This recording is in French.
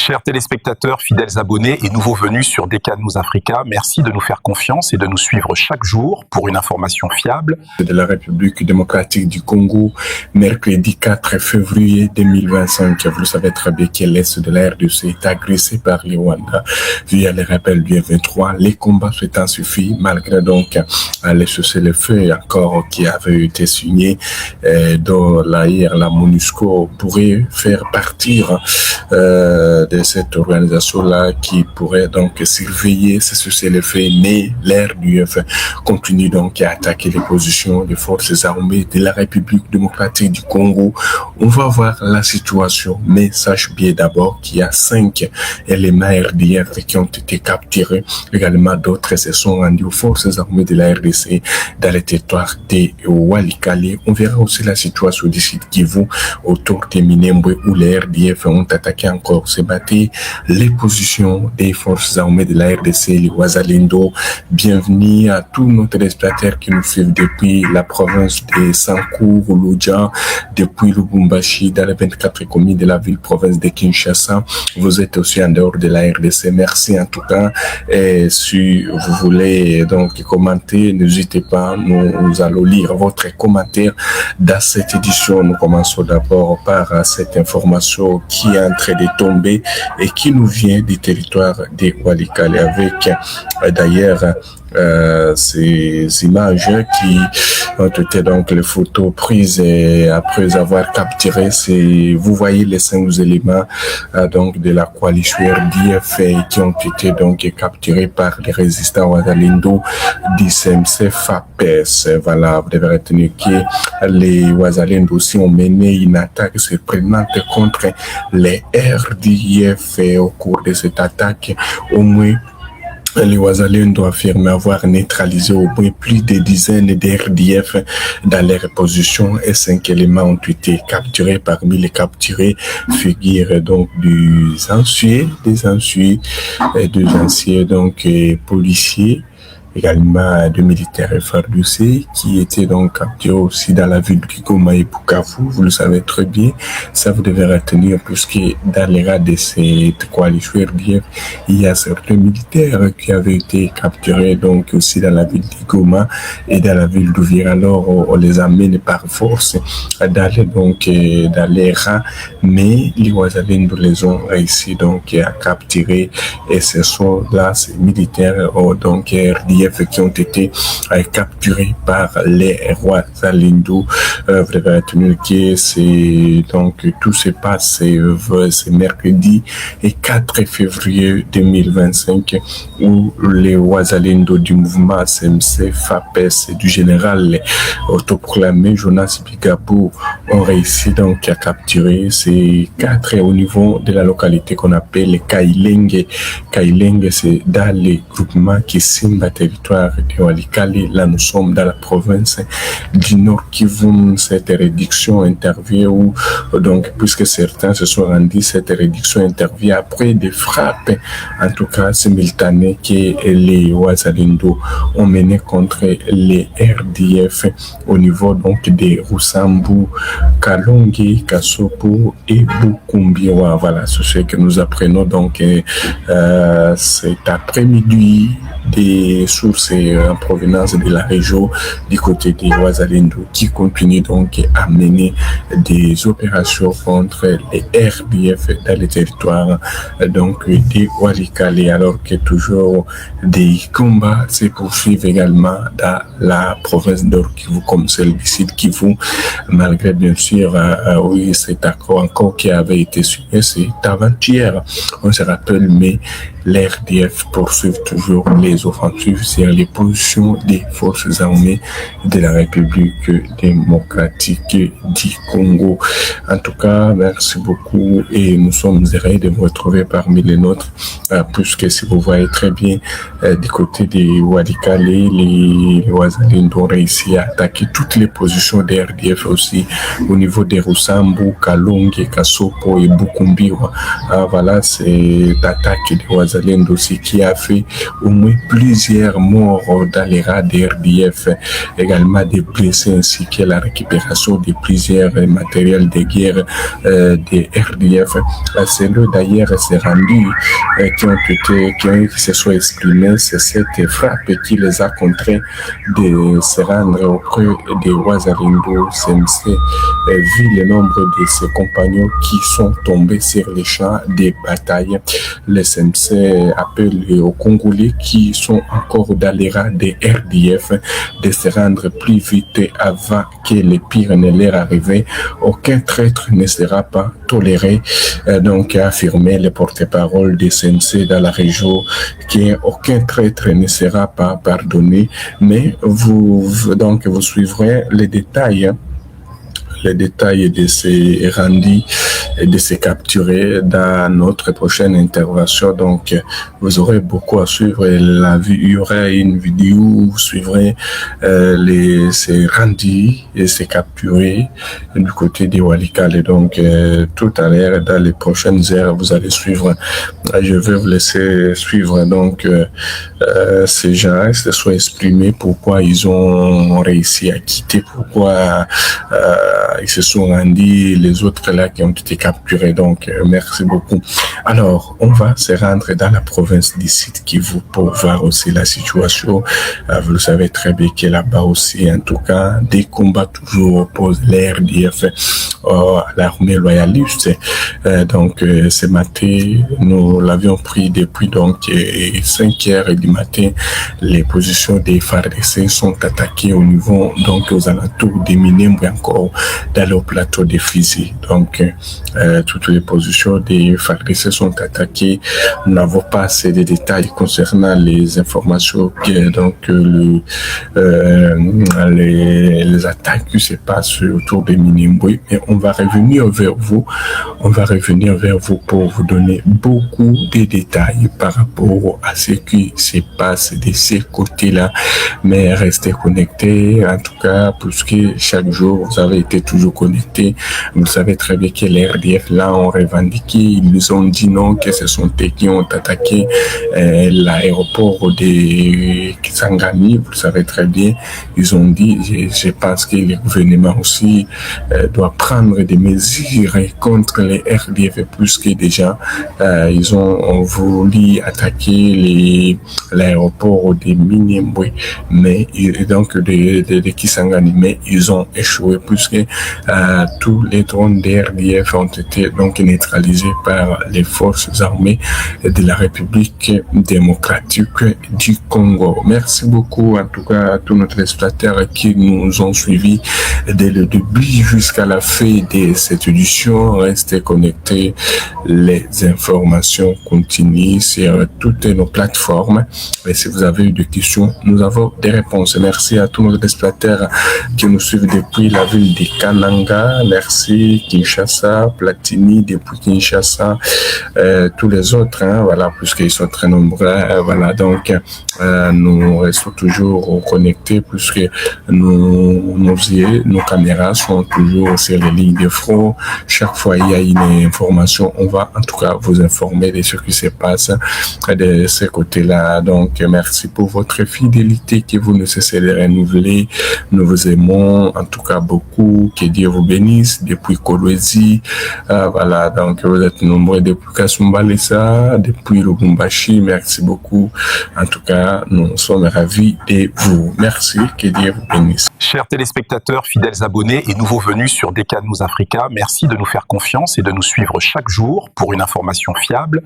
Chers téléspectateurs, fidèles abonnés et nouveaux venus sur DK News Africa, merci de nous faire confiance et de nous suivre chaque jour pour une information fiable. De la République démocratique du Congo, mercredi 4 février 2025. Vous le savez très bien que l'Est de la RDC est agressé par les Rwandais via les rappels du F23. Les combats s'étant suffi, malgré donc les cessez-le-feu encore qui avait été signé, dont la MONUSCO pourrait faire partir de cette organisation-là qui pourrait donc surveiller ce cessez-le-feu, mais l'RDF continue donc à attaquer les positions des forces armées de la République démocratique du Congo. On va voir la situation, mais sache bien d'abord qu'il y a 5 éléments RDF qui ont été capturés. Également, d'autres se sont rendus aux forces armées de la RDC dans le territoire de Walikale. On verra aussi la situation du site Kivu autour de Minembwe où les RDF ont attaqué encore ce matin les positions des forces armées de la RDC, les Wazalendo. Bienvenue à tous nos téléspectateurs qui nous suivent depuis la province de Sankour, Loudja, depuis Lubumbashi, dans les 24 communes de la ville-province de Kinshasa. Vous êtes aussi en dehors de la RDC. Merci en tout cas. Et si vous voulez donc commenter, n'hésitez pas. Nous allons lire votre commentaire dans cette édition. Nous commençons d'abord par cette information qui est en train de tomber et qui nous vient du territoire de Walikale avec d'ailleurs ces images qui ont été donc les photos prises après avoir capturé. Vous voyez les 5 éléments donc de la coalition RDF qui ont été donc capturés par les résistants Wazalendo du CMC FAPES. Voilà, vous devez retenir que les Wazalendo aussi ont mené une attaque surprenante contre les RDF et au cours de cette attaque, au moins les Wazalendo affirment avoir neutralisé au moins plus de dizaines d'RDF dans leurs positions et 5 éléments ont été capturés. Parmi les capturés figurent donc des anciens donc policiers, également de militaires FARDC qui étaient donc capturés aussi dans la ville de Goma et Bukavu. Vous le savez très bien, ça vous devez retenir puisque dans les rangs de cette coalition RDF, il y a certains militaires qui avaient été capturés donc aussi dans la ville de Goma et dans la ville d'Ouvira. Alors on les amène par force d'aller donc dans les rangs, mais les Wazalendo les ont réussi donc à capturer et ce sont là ces militaires donc RDF qui ont été capturés par les Wazalendo. Vous devez retenir que c'est donc tout se passe ce mercredi et 4 février 2025 où les Wazalendo du mouvement CMC FAPES du général autoproclamé Jonas Bigabo ont réussi donc à capturer ces 4 au niveau de la localité qu'on appelle Kailenge. Kailenge, c'est dans les groupements qui simba territoire de Walikale. Là, nous sommes dans la province du Nord Kivu. Cette réduction intervient où, donc, puisque certains se sont rendus, cette réduction intervient après des frappes, en tout cas simultanées, que les Wazalendo ont mené contre les RDF au niveau donc des Rusambu, Kalongi, Kasopo et Bukumbiwa. Voilà, c'est ce que nous apprenons donc cet après-midi des sources en provenance de la région du côté des Wazalendo qui continuent donc à mener des opérations contre les RDF dans les territoires donc des Walikale, alors que toujours des combats se poursuivent également dans la province d'Or Kivu comme celle du Sud Kivu, malgré bien sûr oui, cet accord encore qui avait été signé, c'est avant-hier, on se rappelle, mais l'RDF poursuit toujours les offensives sur les positions des forces armées de la République démocratique du Congo. En tout cas, merci beaucoup et nous sommes heureux de vous retrouver parmi les nôtres, puisque si vous voyez très bien du côté des Walikale, les Wazalendo ont réussi à attaquer toutes les positions des RDF aussi au niveau des Rusambu, Kalongi, Kasopo et Bukumbiwa. Voilà, c'est l'attaque des Wazalendo aussi qui a fait au moins plusieurs mort dans les rats des RDF, également des blessés ainsi que la récupération de plusieurs matériels de guerre des RDF. C'est eux d'ailleurs s'est rendu qui se sont exprimés. C'est cette frappe qui les a contraints de se rendre auprès des Wazalendo CMC, vu le nombre de ses compagnons qui sont tombés sur les champs des batailles. Le CMC appelle aux Congolais qui sont encore dans les rangs des RDF de se rendre plus vite avant que le pire ne leur arrive. Aucun traître ne sera pas toléré, donc a affirmé le porte-parole des CMC dans la région, qu'aucun traître ne sera pas pardonné, mais vous suivrez les détails de ces rendus et de ces capturés dans notre prochaine intervention. Donc, vous aurez beaucoup à suivre. Il y aura une vidéo où vous suivrez ces rendus et ces capturés du côté des Walikale. Donc, tout à l'heure, dans les prochaines heures, vous allez suivre. Je vais vous laisser suivre. Donc, ces gens se sont exprimés pourquoi ils ont réussi à quitter, pourquoi ils se sont rendus, les autres là qui ont été capturés. Donc, merci beaucoup. Alors, on va se rendre dans la province d'ici Kivu pour voir aussi la situation. Vous le savez très bien que là-bas aussi, en tout cas, des combats toujours opposent les RDF à l'armée loyaliste. Donc, ce matin, nous l'avions pris depuis 5 heures du matin. Les positions des FARDC sont attaquées au niveau, donc aux alentours des Minembwe encore, dans le plateau des Fizi. Donc, toutes les positions des FARDC sont attaquées. Nous n'avons pas assez de détails concernant les informations les attaques qui se passent autour de Minembwe. Mais on va revenir vers vous. On va revenir vers vous pour vous donner beaucoup de détails par rapport à ce qui se passe de ces côtés-là. Mais restez connectés, en tout cas, puisque chaque jour, vous avez été toujours connectés. Vous savez très bien que les RDF, là, ont revendiqué. Ils nous ont dit non, que ce sont eux qui ont attaqué l'aéroport de Kisangani. Vous le savez très bien. Ils ont dit, je pense que le gouvernement aussi doit prendre des mesures contre les RDF, plus que déjà, ils ont voulu attaquer l'aéroport de Minembwe, mais donc de Kisangani, mais ils ont échoué puisque tous les drones des RDF ont été donc neutralisés par les forces armées de la République démocratique du Congo. Merci beaucoup en tout cas à tous nos téléspectateurs qui nous ont suivis dès le début jusqu'à la fin de cette édition. Restez connectés, les informations continuent sur toutes nos plateformes. Et si vous avez eu des questions, nous avons des réponses. Merci à tous nos téléspectateurs qui nous suivent depuis la ville de Kananga. Merci Kinshasa, Platini depuis Kinshasa, tous les autres, voilà, puisqu'ils sont très nombreux. Voilà, donc nous restons toujours connectés puisque nos yeux, nos caméras sont toujours sur les lignes de front. Chaque fois il y a une information, on va en tout cas vous informer de ce qui se passe de ce côté-là. Donc merci pour votre fidélité que vous ne cessez de renouveler. Nous vous aimons en tout cas beaucoup. Que Dieu vous bénisse depuis Kolwezi. Voilà, donc vous êtes nombreux depuis Kasumbalesa, depuis Lubumbashi. Merci beaucoup. En tout cas, nous sommes ravis de vous. Merci. Que Dieu vous bénisse. Chers téléspectateurs, fidèles abonnés et nouveaux venus sur DK News Africa, merci de nous faire confiance et de nous suivre chaque jour pour une information fiable,